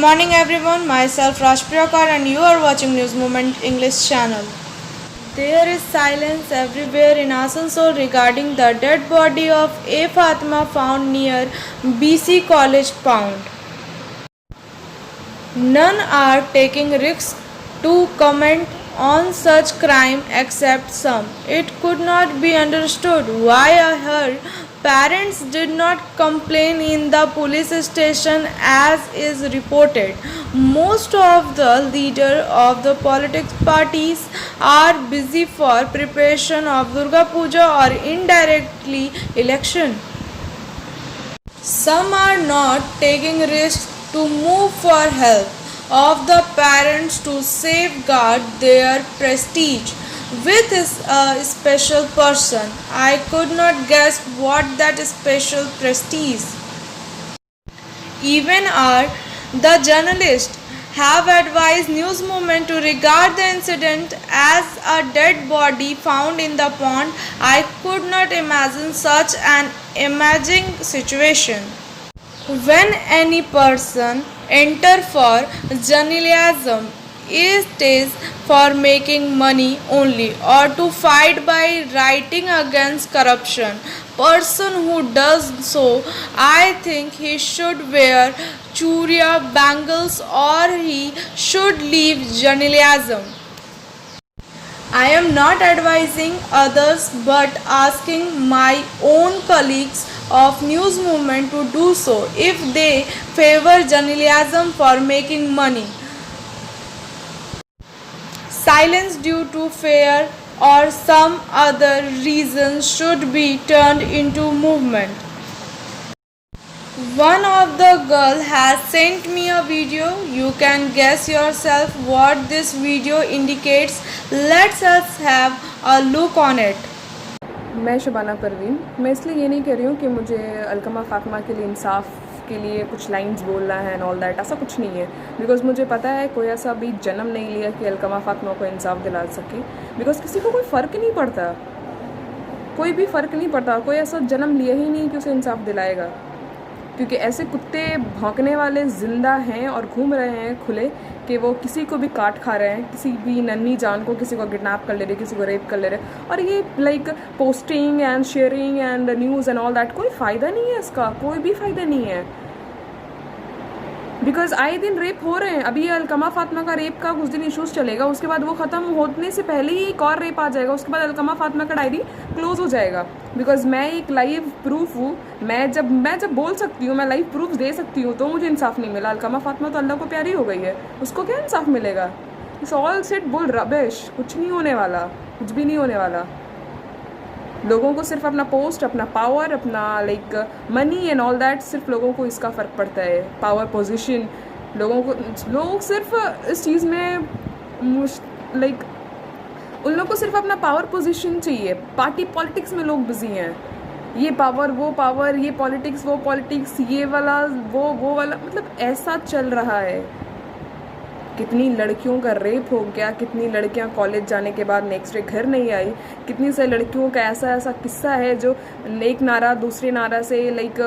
morning everyone, myself Rashpriyakar and you are watching News Movement English channel. There is silence everywhere in Asansol regarding the dead body of A. Fatima found near BC College Pound. None are taking risks to comment on such crime except some. It could not be understood why her parents did not complain in the police station as is reported. Most of the leaders of the political parties are busy for preparation of Durga Puja or indirectly election. Some are not taking risks to move for help of the parents to safeguard their prestige. With a special person, I could not guess what that special prestige. Even our the journalists have advised News Movement to regard the incident as a dead body found in the pond. I could not imagine such an amazing situation. When any person enter for journalism, it is for making money only or to fight by writing against corruption. Person who does so, I think he should wear churia bangles or he should leave journalism. I am not advising others but asking my own colleagues of News Movement to do so if they favor journalism for making money. Silence due to fear or some other reason should be turned into movement. One of the girl has sent me a video. You can guess yourself what this video indicates. Let's us have a look on it. मैं शबाना परवीन। मैं इसलिए ये नहीं कह रही हूँ कि मुझे अलकमा फ़ातिमा के लिए इंसाफ के लिए कुछ लाइंस बोलना है एंड ऑल दैट, ऐसा कुछ नहीं है। बिकॉज़ मुझे पता है कोई ऐसा भी जन्म नहीं लिया कि अलकमा फ़ातिमा को इंसाफ दिला सके। बिकॉज़ किसी को कोई फ़र्क नहीं पड़ता, कोई भी फ़र्क नहीं पड़ता, कोई ऐसा जन्म लिया ही नहीं कि उसे इंसाफ दिलाएगा। क्योंकि ऐसे कुत्ते भौंकने वाले ज़िंदा हैं और घूम रहे हैं खुले कि वो किसी को भी काट खा रहे हैं, किसी भी नन्ही जान को, किसी को किडनैप कर ले रहे, किसी को रेप कर ले रहे। और ये like posting and sharing and news and all that, कोई फ़ायदा नहीं है इसका, कोई भी फ़ायदा नहीं है। बिकॉज आए दिन रेप हो रहे हैं। अभी ये अलकमा फ़ातिमा का रेप का कुछ दिन इशूज़ चलेगा, उसके बाद वो ख़त्म होने से पहले ही एक और रेप आ जाएगा, उसके बाद अलकमा फ़ातिमा का डायरी क्लोज़ हो जाएगा। बिकॉज मैं एक लाइव प्रूफ हूँ, मैं जब बोल सकती हूँ, मैं लाइव प्रूफ दे सकती हूँ, तो मुझे इंसाफ नहीं मिला। अलकमा फ़ातिमा तो अल्लाह को प्यारी हो गई है, उसको क्या इंसाफ मिलेगा? It's all set bull rubbish, कुछ नहीं होने वाला, कुछ भी नहीं होने वाला। लोगों को सिर्फ अपना पोस्ट, अपना पावर, अपना like money and all that, सिर्फ लोगों को इसका फ़र्क पड़ता है, पावर पोजीशन। लोग सिर्फ इस चीज़ में लाइक उन लोगों को सिर्फ अपना पावर पोजीशन चाहिए। पार्टी पॉलिटिक्स में लोग बिजी हैं, ये पावर, ये पॉलिटिक्स, वो पॉलिटिक्स, ये वाला वो वाला, मतलब ऐसा चल रहा है। कितनी लड़कियों का रेप हो गया, कितनी लड़कियां कॉलेज जाने के बाद नेक्स्ट डे घर नहीं आई, कितनी सारी लड़कियों का ऐसा किस्सा है जो एक नारा दूसरे नारा से लाइक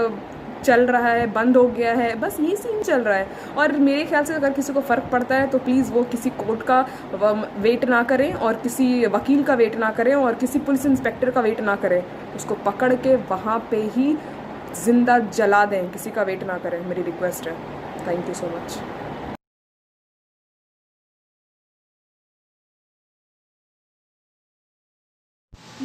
चल रहा है, बंद हो गया है, बस ये सीन चल रहा है। और मेरे ख्याल से अगर किसी को फ़र्क पड़ता है तो प्लीज़ वो किसी कोर्ट का वेट ना करें और किसी वकील का वेट ना करें और किसी पुलिस इंस्पेक्टर का वेट ना करें, उसको पकड़ के वहाँ पे ही ज़िंदा जला दें, किसी का वेट ना करें, मेरी रिक्वेस्ट है। Thank you so much.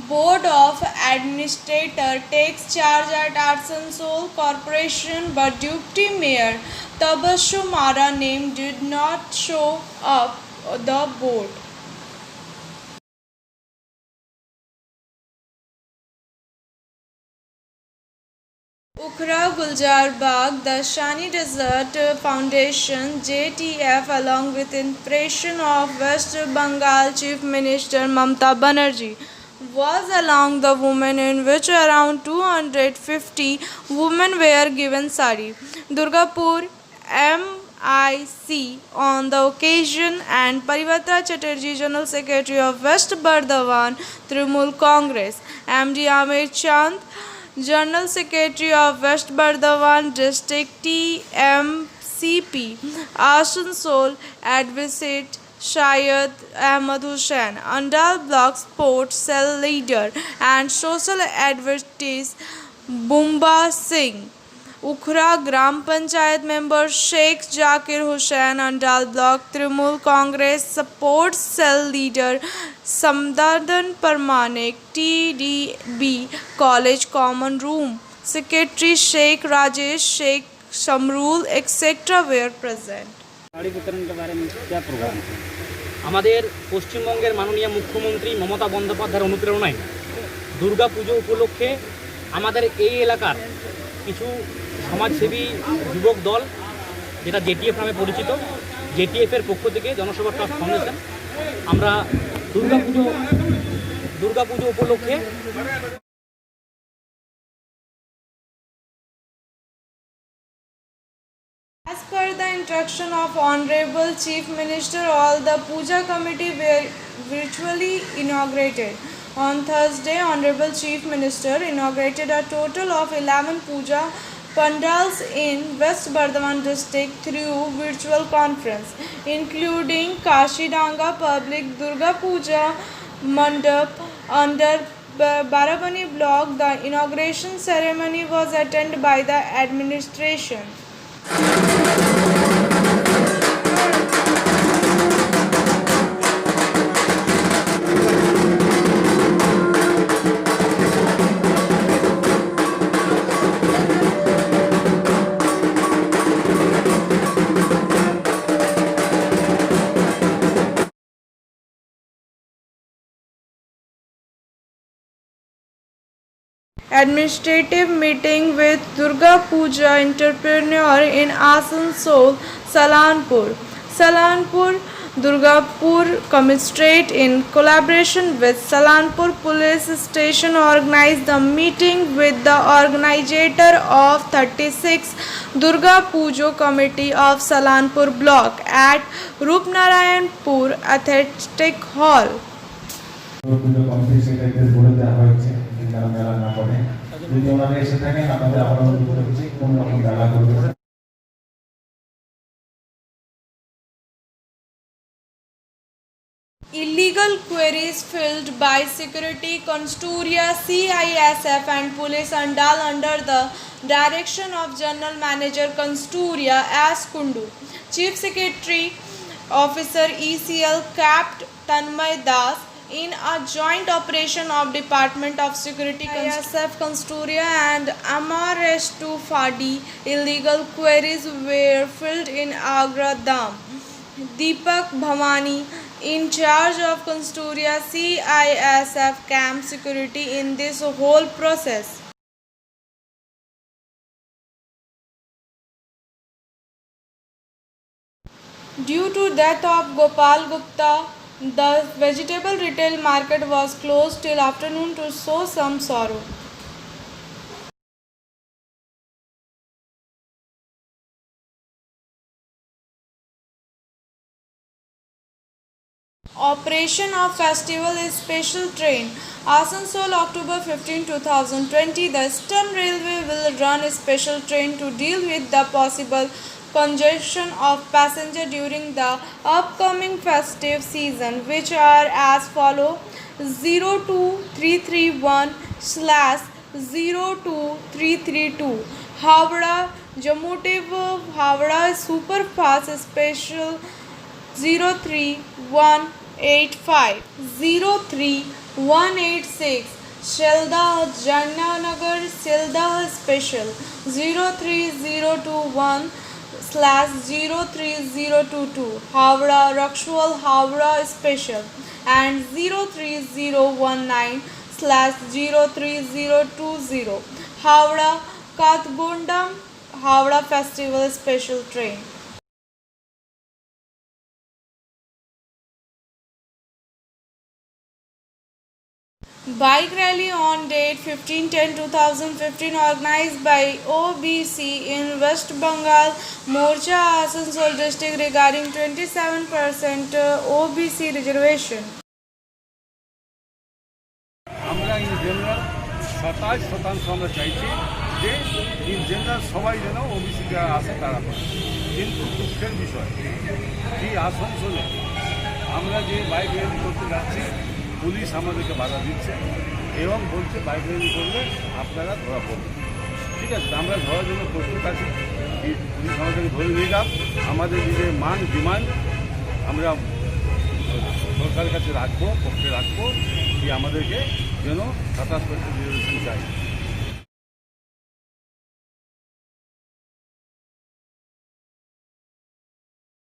Board of Administrator takes charge at Asansol Corporation, but Deputy Mayor Tabassum Ara name did not show up the board. Ukhra Guljar Bagh, the Shani Desert Foundation JTF, along with impression of West Bengal Chief Minister Mamata Banerjee, was along the women in which around 250 women were given sari. Durgapur MIC on the occasion and Parivrata Chatterjee, General Secretary of West Bardhaman Trinamool Congress, MD Amir Chand, General Secretary of West Bardhaman District TMC CP, Asansol Advocate Shayad Ahmad Hussain, Andal Block Sports Cell Leader and Social Advocate Bumba Singh. Ukhra Gram Panchayat member Sheikh Zakir Hussain, Andal Block Trinamool Congress Support Cell Leader Samdadan Parmanik, TDB College Common Room Secretary Sheikh Rajesh Sheikh Shamrul etc. were present. Sari বিতরণ के बारे में क्या programme है? আমাদের পশ্চিমবঙ্গের মাননীয় মুখ্যমন্ত্রী মমতা বন্দ্যোপাধ্যায়ের অনুপ্রেরণায় দুর্গা পুজো উপলক্ষে আমাদের এই এলাকার কিছু সমাজসেবী যুবক দল, যেটা জেটিএফ নামে পরিচিত, জেটিএফের পক্ষ থেকে জনসেবা ট্রাস্ট ফাউন্ডেশন, আমরা দুর্গা পুজো উপলক্ষে As per the instruction of Honorable Chief Minister, all the Puja Committee were virtually inaugurated. On Thursday, Honorable Chief Minister inaugurated a total of 11 Puja pandals in West Bardhaman district through virtual conference, including Kashidanga Public Durga Puja Mandap under Barabani block. The inauguration ceremony was attended by the administration. Administrative meeting with Durga Puja entrepreneur in Asansol, Salanpur, Durgapur Commissariat in collaboration with Salanpur Police Station organized the meeting with the organizer of 36 Durga Puja Committee of Salanpur block at Rupnarayanpur Athletic Hall. Puja committee secretary বলে দেওয়া হয়েছে যারা মেলা না করে যদি ওনারা এসে থাকেন আমাদের আবার অনুরোধ করছি কোন রকম মেলা করবে। Illegal queries filled by Security Consturia, CISF and Police Andal under the direction of General Manager Consturia S. Kundu. Chief Secretary Officer ECL Capt. Tanmay Das in a joint operation of Department of Security CISF Consturia and MRS2 Fadi. Illegal queries were filled in Agra Dam. Deepak Bhavani in charge of Consturia CISF camp security in this whole process. Due to death of Gopal Gupta, the vegetable retail market was closed till afternoon to show some sorrow. Operation of festival is special train. Asansol, October 15, 2020. The Eastern Railway will run a special train to deal with the possible congestion of passenger during the upcoming festive season, which are as follow: 02331/02332 Howrah Jammu Tawi Howrah Superfast Special 03185 03186 Sheldah Jananagar Sheldah Special 03021/03022 Howrah Rakshwal Howrah Special and 03019/03020 Howrah Kathgondam Howrah Festival Special Train. Bike rally on date 15/10/2015 organized by OBC in West Bengal Morcha Asansol district regarding 27% OBC reservation. আমরা in general 27% আমরা চাইছি যে in general সবাই যেন OBC যারা আছে তারা পায়। কিন্তু দুঃখের বিষয় এই আসানসোলে আমরা যে বাইক র্যালি করতে যাচ্ছি পুলিশ আমাদেরকে বাধা দিচ্ছে এবং বলছে বাইক র্যালি করলে আপনারা ধরা পড়বেন। ঠিক আছে, আমরা ধরার জন্য প্রস্তুত আছি। এই পুলিশ আমাদেরকে ধরে নিয়ে যান, আমাদের নিজের মান ডিমান্ড আমরা সরকারের কাছে রাখবো, পক্ষে রাখবো, যে আমাদেরকে যেন 27% রিজার্ভেশন চাই।